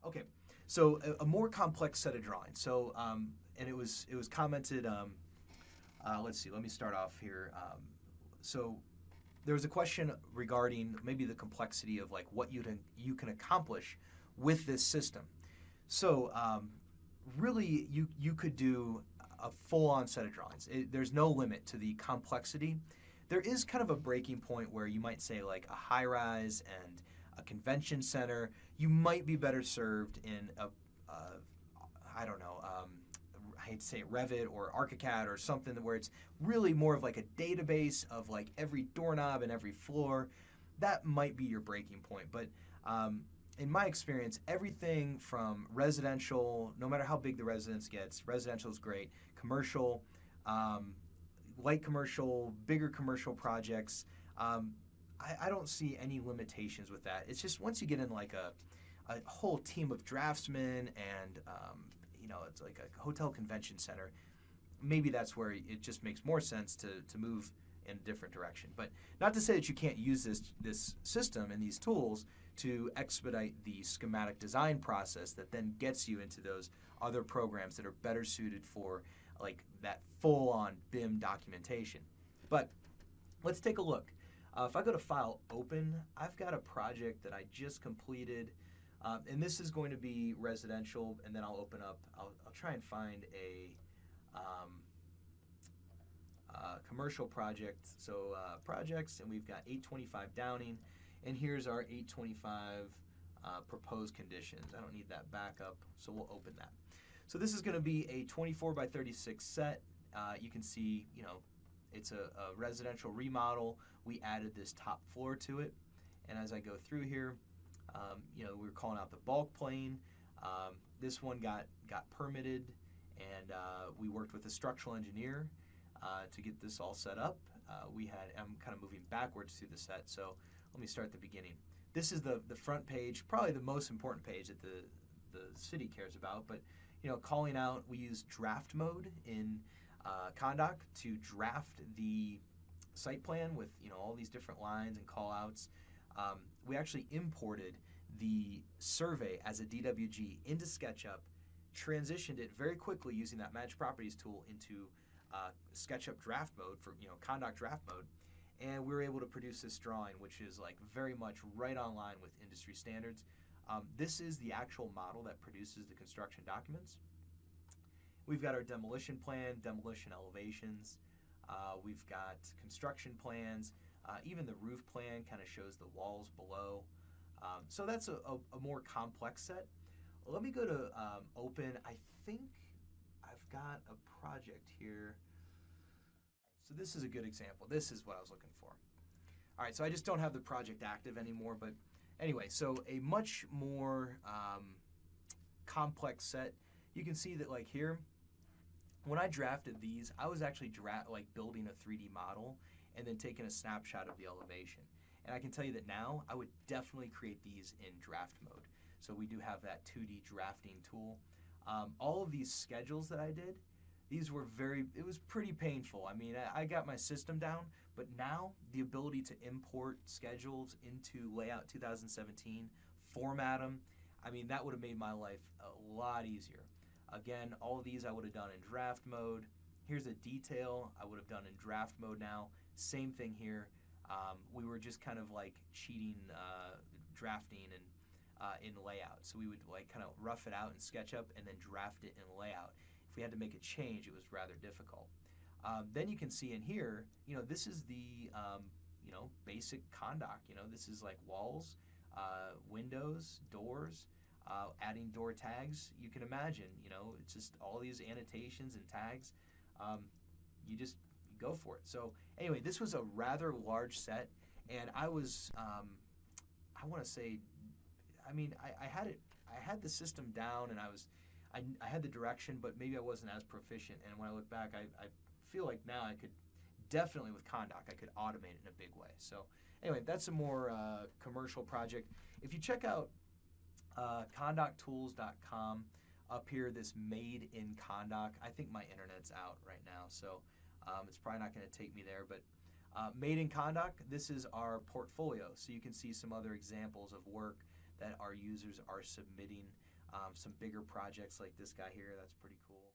Okay, so a more complex set of drawings. So and it was commented. Let's see. Let me start off here. So there was a question regarding maybe the complexity of like what you can accomplish with this system. So really, you could do a full-on set of drawings. There's no limit to the complexity. There is kind of a breaking point where you might say like a high-rise and a convention center. You might be better served in I don't know. I hate to say it, Revit or ArchiCAD or something where it's really more of like a database of like every doorknob and every floor. That might be your breaking point. But in my experience, everything from residential, no matter how big the residence gets, residential is great. Commercial, light commercial, bigger commercial projects, I don't see any limitations with that. It's just once you get in like a whole team of draftsmen and it's like a hotel convention center, maybe that's where it just makes more sense to move in a different direction. But not to say that you can't use this system and these tools to expedite the schematic design process that then gets you into those other programs that are better suited for like that full-on BIM documentation. But let's take a look. If I go to File, Open, I've got a project that I just completed. And this is going to be residential, and then I'll open up, I'll try and find a commercial project. So projects, and we've got 825 Downing, and here's our 825 proposed conditions. I don't need that backup, so we'll open that. So this is going to be a 24 by 36 set. You can see, it's a residential remodel. We added this top floor to it, and as I go through here, we're calling out the bulk plane. This one got permitted, and we worked with a structural engineer to get this all set up. I'm kind of moving backwards through the set, so let me start at the beginning. This is the front page, probably the most important page that the city cares about, but calling out, we use draft mode in ConDoc to draft the site plan with all these different lines and call outs. We actually imported the survey as a DWG into SketchUp, transitioned it very quickly using that Manage Properties tool into SketchUp draft mode for ConDoc draft mode, and we were able to produce this drawing, which is like very much right on line with industry standards. This is the actual model that produces the construction documents. We've got our demolition plan, demolition elevations. We've got construction plans. Even the roof plan kind of shows the walls below. So that's a more complex set. Let me go to Open. I think I've got a project here. So this is a good example. This is what I was looking for. All right, so I just don't have the project active anymore, but anyway, so a much more complex set. You can see that like here, when I drafted these, I was actually building a 3D model and then taking a snapshot of the elevation. And I can tell you that now I would definitely create these in draft mode. So we do have that 2D drafting tool. All of these schedules that I did, it was pretty painful. I mean, I got my system down, but now the ability to import schedules into Layout 2017, format them, I mean, that would have made my life a lot easier. Again, all of these I would have done in draft mode. Here's a detail I would have done in draft mode now. Same thing here. We were just kind of like cheating drafting and in layout. So we would like kind of rough it out in SketchUp and then draft it in layout. If we had to make a change, it was rather difficult. Then you can see in here, this is the basic ConDoc. This is like walls, windows, doors, adding door tags. You can imagine, it's just all these annotations and tags. You just go for it. So anyway, this was a rather large set, and I was, I want to say, I mean, I had the system down, and I had the direction, but maybe I wasn't as proficient. And when I look back, I feel like now I could definitely with ConDoc, I could automate it in a big way. So anyway, that's a more commercial project. If you check out ConDocTools.com, up here, this Made in ConDoc, I think my internet's out right now, so it's probably not going to take me there, but Made in ConDoc, this is our portfolio. So you can see some other examples of work that our users are submitting some bigger projects like this guy here. That's pretty cool.